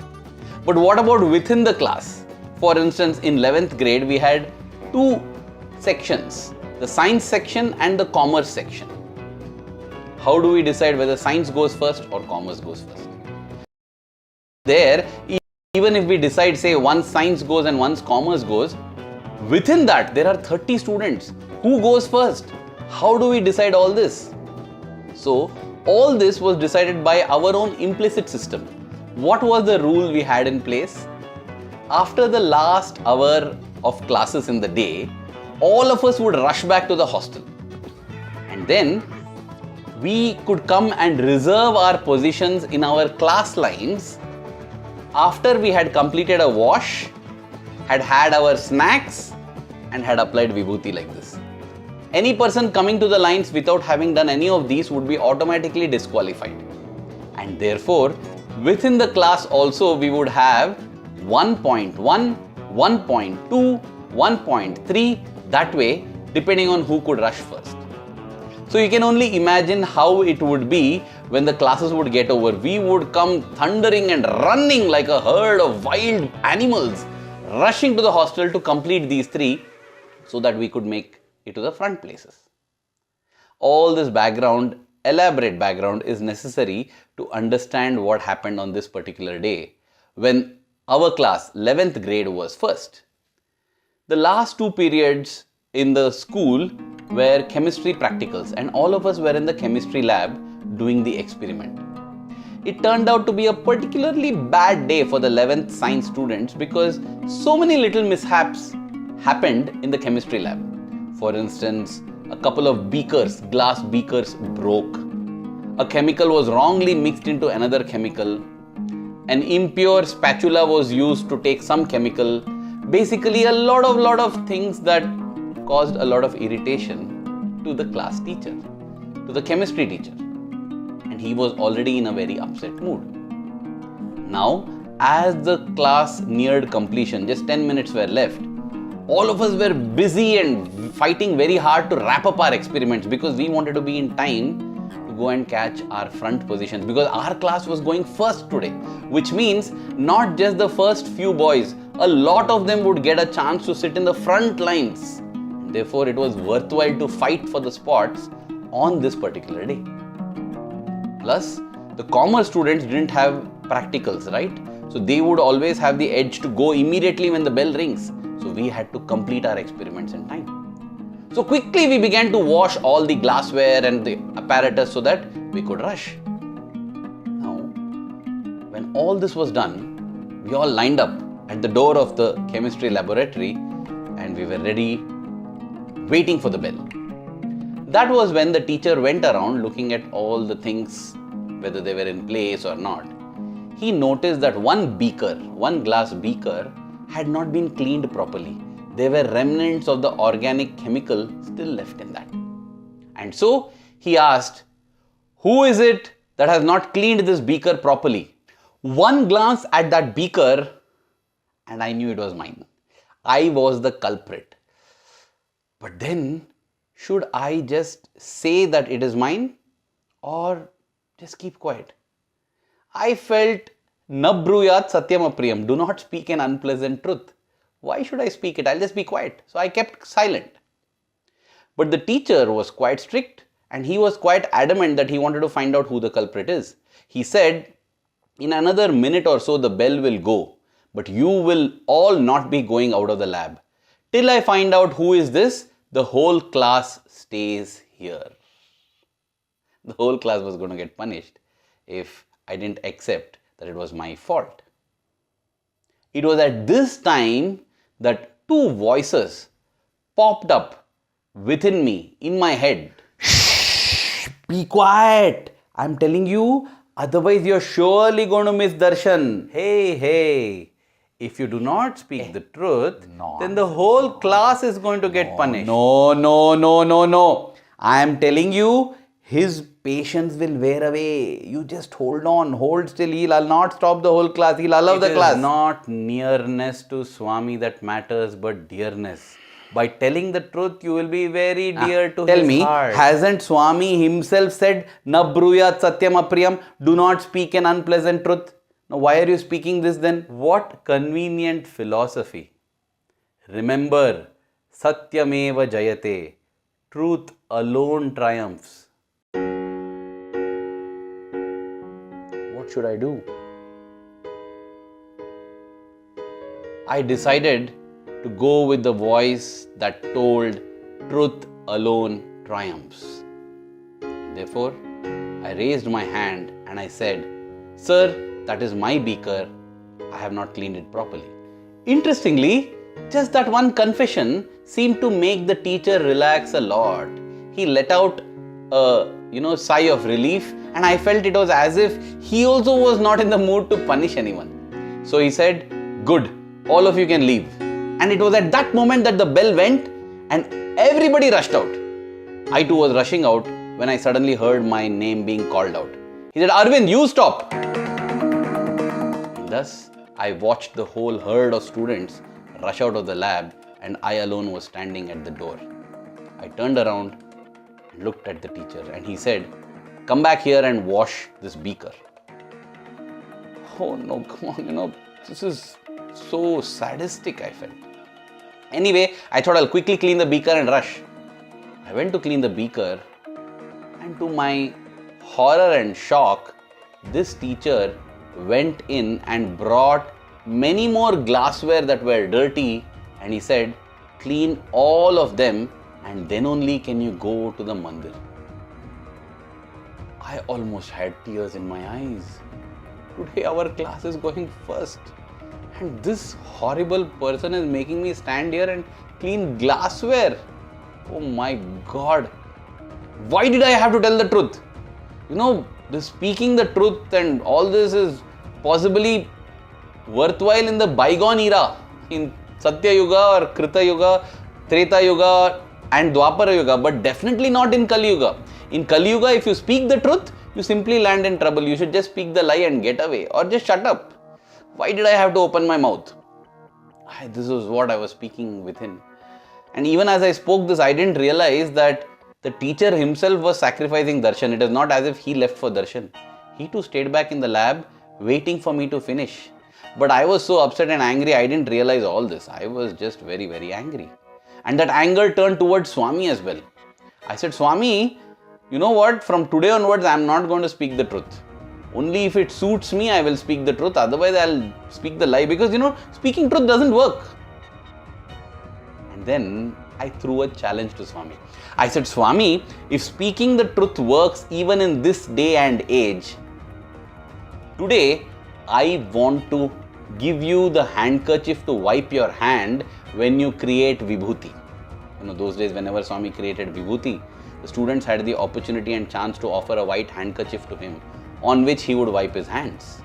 But what about within the class? For instance, in 11th grade, we had two sections, the science section and the commerce section. How do we decide whether science goes first or commerce goes first? There, even if we decide, say, once science goes and once commerce goes, within that, there are 30 students. Who goes first? How do we decide all this? So, all this was decided by our own implicit system. What was the rule we had in place? After the last hour of classes in the day, all of us would rush back to the hostel. And then, we could come and reserve our positions in our class lines after we had completed a wash, had had our snacks and had applied vibhuti like this. Any person coming to the lines without having done any of these would be automatically disqualified. And therefore, within the class also we would have 1.1, 1.2, 1.3, that way, depending on who could rush first. So you can only imagine how it would be when the classes would get over. We would come thundering and running like a herd of wild animals, rushing to the hostel to complete these three so that we could make it to the front places. All this background, elaborate background, is necessary to understand what happened on this particular day when our class, 11th grade, was first. The last two periods in the school were chemistry practicals and all of us were in the chemistry lab doing the experiment. It turned out to be a particularly bad day for the 11th science students because so many little mishaps happened in the chemistry lab. For instance, a couple of beakers, glass beakers, broke. A chemical was wrongly mixed into another chemical. An impure spatula was used to take some chemical. Basically, a lot of things that caused a lot of irritation to the class teacher, to the chemistry teacher. And he was already in a very upset mood. Now, as the class neared completion, just 10 minutes were left, all of us were busy and fighting very hard to wrap up our experiments because we wanted to be in time to go and catch our front positions because our class was going first today, which means not just the first few boys, a lot of them would get a chance to sit in the front lines. Therefore, it was worthwhile to fight for the spots on this particular day. Plus, the commerce students didn't have practicals, right? So they would always have the edge to go immediately when the bell rings. So we had to complete our experiments in time. So quickly we began to wash all the glassware and the apparatus so that we could rush. Now, when all this was done, we all lined up at the door of the chemistry laboratory and we were ready, waiting for the bell. That was when the teacher went around looking at all the things, whether they were in place or not. He noticed that one glass beaker, had not been cleaned properly. There were remnants of the organic chemical still left in that. And so he asked, "Who is it that has not cleaned this beaker properly?" One glance at that beaker and I knew it was mine. I was the culprit. But then, should I just say that it is mine or just keep quiet? I felt Na bruyat satyam apriyam. Do not speak an unpleasant truth. Why should I speak it? I'll just be quiet. So I kept silent. But the teacher was quite strict and he was quite adamant that he wanted to find out who the culprit is. He said, in another minute or so the bell will go, but you will all not be going out of the lab. Till I find out who is this, the whole class stays here. The whole class was going to get punished if I didn't accept that it was my fault. It was at this time that two voices popped up within me, in my head. Shh, be quiet. I'm telling you, otherwise you're surely going to miss darshan. Hey. If you do not speak the truth, then the whole class is going to get punished. No. I am telling you, his patience will wear away. You just hold on, hold still. He'll not stop the whole class. He'll allow the class. It is not nearness to Swami that matters, but dearness. By telling the truth, you will be very dear to his heart. Tell me, hasn't Swami himself said, Na bruyat satyam apriyam, do not speak an unpleasant truth? Now, why are you speaking this then? What convenient philosophy. Remember, satyameva jayate. Truth alone triumphs. What should I do? I decided to go with the voice that told truth alone triumphs. Therefore, I raised my hand and I said, Sir, that is my beaker. I have not cleaned it properly. Interestingly, just that one confession seemed to make the teacher relax a lot. He let out a sigh of relief, and I felt it was as if he also was not in the mood to punish anyone. So he said, Good, all of you can leave. And it was at that moment that the bell went and everybody rushed out. I too was rushing out when I suddenly heard my name being called out. He said, Arvind, you stop. Thus, I watched the whole herd of students rush out of the lab and I alone was standing at the door. I turned around and looked at the teacher and he said, Come back here and wash this beaker. Oh no, come on, this is so sadistic, I felt. Anyway, I thought I'll quickly clean the beaker and rush. I went to clean the beaker and to my horror and shock, this teacher went in and brought many more glassware that were dirty and he said, Clean all of them and then only can you go to the mandir. I almost had tears in my eyes. Today our class is going first. And this horrible person is making me stand here and clean glassware. Oh my God. Why did I have to tell the truth? The speaking the truth and all this is possibly worthwhile in the bygone era. In Sathya Yuga or Krita Yuga, Treta Yuga and Dwapara Yuga. But definitely not in Kali Yuga. In Kali Yuga, if you speak the truth, you simply land in trouble. You should just speak the lie and get away. Or just shut up. Why did I have to open my mouth? This was what I was speaking within. And even as I spoke this, I didn't realize that the teacher himself was sacrificing darshan. It is not as if he left for darshan. He too stayed back in the lab waiting for me to finish. But I was so upset and angry, I didn't realize all this. I was just very, very angry. And that anger turned towards Swami as well. I said, Swami, you know what? From today onwards, I am not going to speak the truth. Only if it suits me, I will speak the truth. Otherwise, I'll speak the lie. Because, speaking truth doesn't work. And then I threw a challenge to Swami. I said, Swami, if speaking the truth works even in this day and age, today, I want to give you the handkerchief to wipe your hand when you create vibhuti. Those days, whenever Swami created vibhuti, the students had the opportunity and chance to offer a white handkerchief to him, on which he would wipe his hands.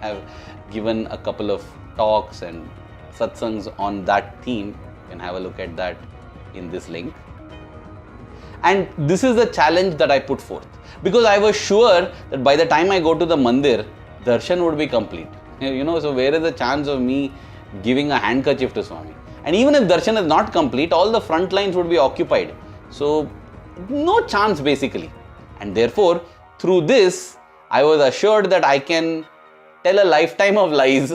I have given a couple of talks and satsangs on that theme. You can have a look at that in this link. And this is the challenge that I put forth. Because I was sure that by the time I go to the mandir, darshan would be complete. So where is the chance of me giving a handkerchief to Swami? And even if darshan is not complete, all the front lines would be occupied. So no chance basically. And therefore, through this, I was assured that I can tell a lifetime of lies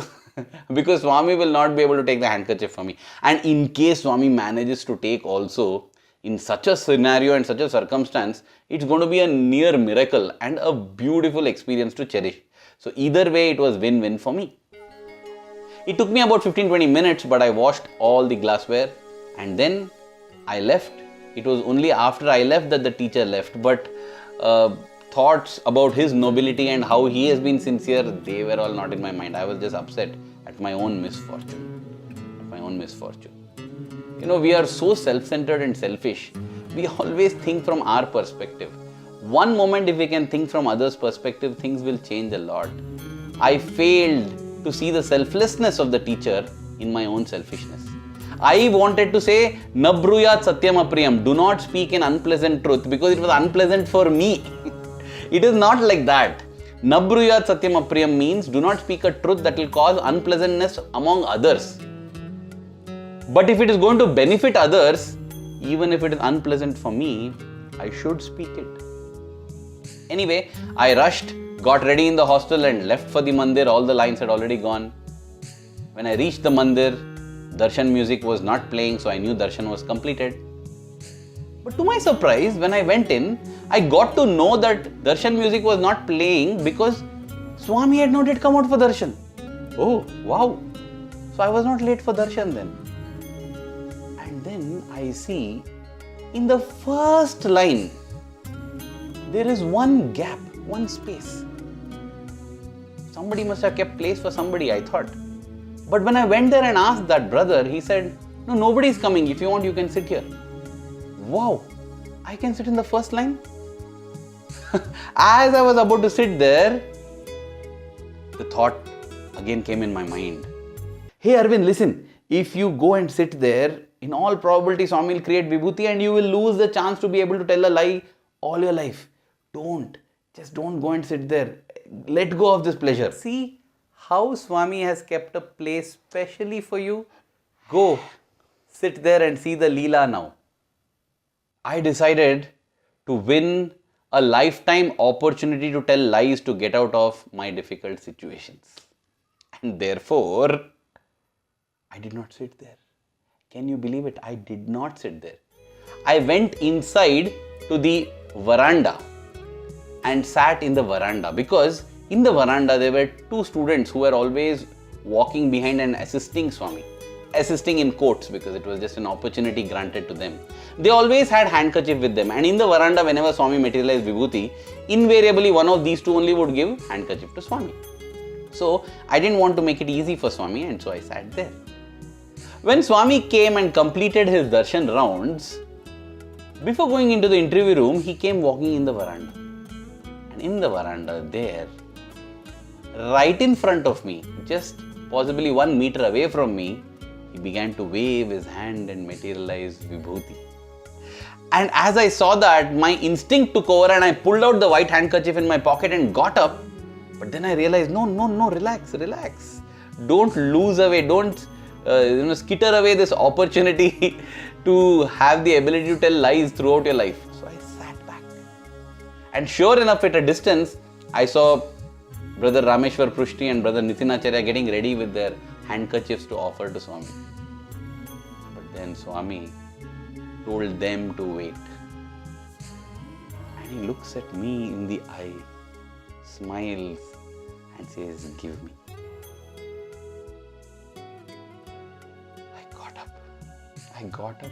because Swami will not be able to take the handkerchief from me. And in case Swami manages to take also, in such a scenario and such a circumstance, it's going to be a near miracle and a beautiful experience to cherish. So either way, it was win-win for me. It took me about 15-20 minutes, but I washed all the glassware and then I left. It was only after I left that the teacher left, but thoughts about his nobility and how he has been sincere, they were all not in my mind. I was just upset at my own misfortune. You know, we are so self-centered and selfish. We always think from our perspective. One moment if we can think from others' perspective, things will change a lot. I failed to see the selflessness of the teacher in my own selfishness. I wanted to say, Nabruyat Satyam Apriyam, do not speak an unpleasant truth because it was unpleasant for me. It is not like that. Nabruyat Satyam Apriyam means do not speak a truth that will cause unpleasantness among others. But if it is going to benefit others, even if it is unpleasant for me, I should speak it. Anyway, I rushed, got ready in the hostel and left for the mandir. All the lines had already gone. When I reached the mandir, darshan music was not playing, so I knew darshan was completed. But to my surprise, when I went in, I got to know that darshan music was not playing because Swami had not yet come out for darshan. Oh, wow. So I was not late for darshan then. And then I see in the first line, there is one gap, one space. Somebody must have kept place for somebody, I thought. But when I went there and asked that brother, he said, no, nobody is coming. If you want, you can sit here. Wow, I can sit in the first line? As I was about to sit there, the thought again came in my mind. Hey Arvind, listen, if you go and sit there, in all probability Swami will create vibhuti and you will lose the chance to be able to tell a lie all your life. Just don't go and sit there. Let go of this pleasure. See how Swami has kept a place specially for you. Go, sit there and see the Leela now. I decided to win a lifetime opportunity to tell lies to get out of my difficult situations. And therefore, I did not sit there. Can you believe it? I did not sit there. I went inside to the veranda and sat in the veranda because in the veranda there were two students who were always walking behind and assisting Swami. Assisting in quotes because it was just an opportunity granted to them. They always had handkerchief with them, and in the veranda whenever Swami materialized vibhuti, invariably one of these two only would give handkerchief to Swami. So I didn't want to make it easy for Swami and so I sat there. When Swami came and completed his darshan rounds, before going into the interview room, he came walking in the veranda. And in the veranda there, right in front of me, just possibly 1 meter away from me, he began to wave his hand and materialize vibhuti. And as I saw that, my instinct took over and I pulled out the white handkerchief in my pocket and got up. But then I realized, no, relax. Don't lose away, don't skitter away this opportunity to have the ability to tell lies throughout your life. So I sat back. And sure enough, at a distance, I saw Brother Rameshwar Prushti and Brother Nitinacharya getting ready with their handkerchiefs to offer to Swami. But then Swami told them to wait. And he looks at me in the eye, smiles and says, give me. I got up,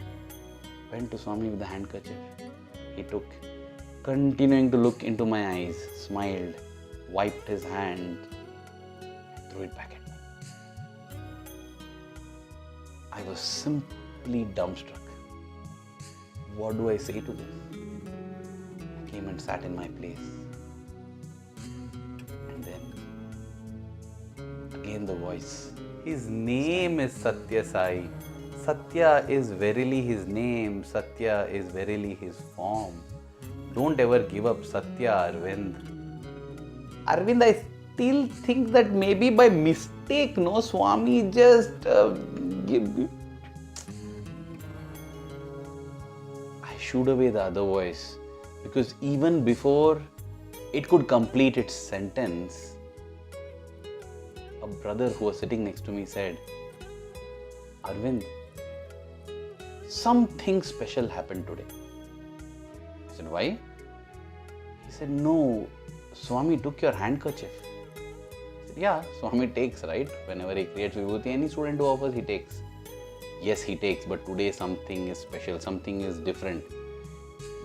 went to Swami with the handkerchief. He took, continuing to look into my eyes, smiled, wiped his hand and threw it back at me. I was simply dumbstruck. What do I say to this? I came and sat in my place. And then, again the voice. His name is Sathya Sai. Sathya is verily his name. Sathya is verily his form. Don't ever give up Sathya, Arvind. Arvind, I still think that maybe by mistake, Swami just I shooed away the other voice because even before it could complete its sentence, a brother who was sitting next to me said, Arvind, something special happened today. I said, why? He said, no, Swami took your handkerchief. I said, yeah, Swami takes, right? Whenever he creates vibhuti, any student who offers, he takes. Yes, he takes, but today something is special, something is different.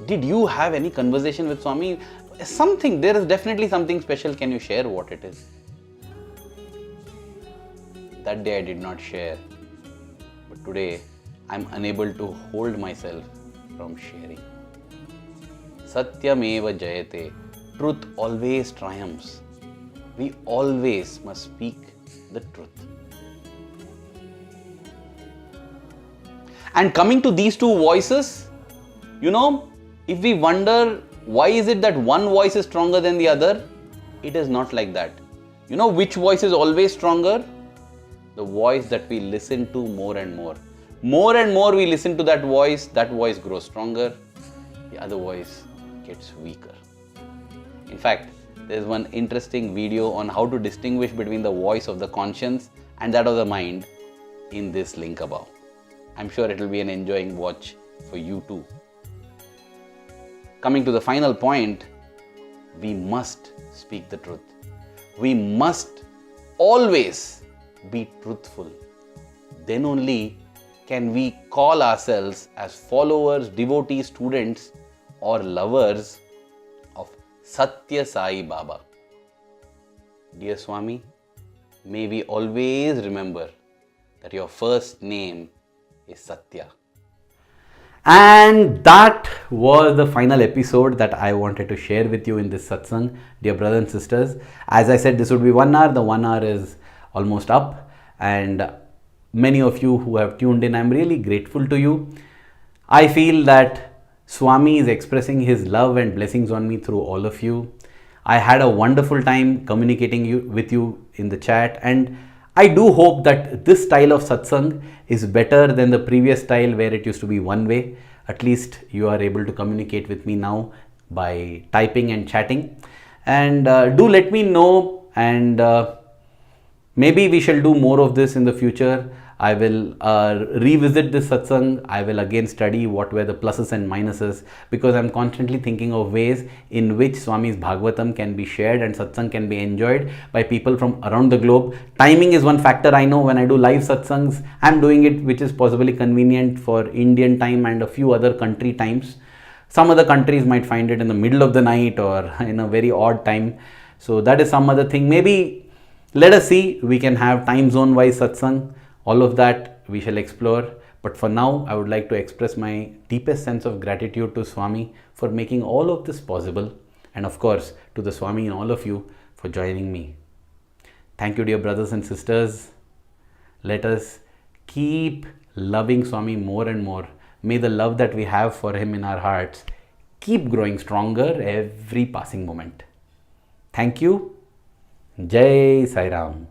Did you have any conversation with Swami? Something, there is definitely something special. Can you share what it is? That day I did not share. But today I am unable to hold myself from sharing. Satyam eva jayate. Truth always triumphs. We always must speak the truth. And coming to these two voices, if we wonder why is it that one voice is stronger than the other, it is not like that. Which voice is always stronger? The voice that we listen to more and more. More and more we listen to that voice grows stronger, the other voice gets weaker. In fact, there is one interesting video on how to distinguish between the voice of the conscience and that of the mind in this link above. I'm sure it will be an enjoying watch for you too. Coming to the final point, we must speak the truth. We must always be truthful. Then only can we call ourselves as followers, devotees, students, or lovers of Sathya Sai Baba. Dear Swami, may we always remember that your first name is Sathya. And that was the final episode that I wanted to share with you in this satsang, dear brothers and sisters. As I said, this would be 1 hour. The 1 hour is almost up, and many of you who have tuned in, I'm really grateful to you. I feel that Swami is expressing his love and blessings on me through all of you. I had a wonderful time communicating with you in the chat, and I do hope that this style of satsang is better than the previous style where it used to be one way. At least you are able to communicate with me now by typing and chatting. And do let me know, and maybe we shall do more of this in the future. I will revisit this satsang. I will again study what were the pluses and minuses, because I'm constantly thinking of ways in which Swami's Bhagavatam can be shared and satsang can be enjoyed by people from around the globe. Timing is one factor. I know when I do live satsangs, I'm doing it which is possibly convenient for Indian time and a few other country times. Some other countries might find it in the middle of the night or in a very odd time. So that is some other thing. Maybe let us see, we can have time zone wise satsang. All of that we shall explore. But for now, I would like to express my deepest sense of gratitude to Swami for making all of this possible. And of course, to the Swami and all of you for joining me. Thank you, dear brothers and sisters. Let us keep loving Swami more and more. May the love that we have for him in our hearts keep growing stronger every passing moment. Thank you. Jai Sai Ram.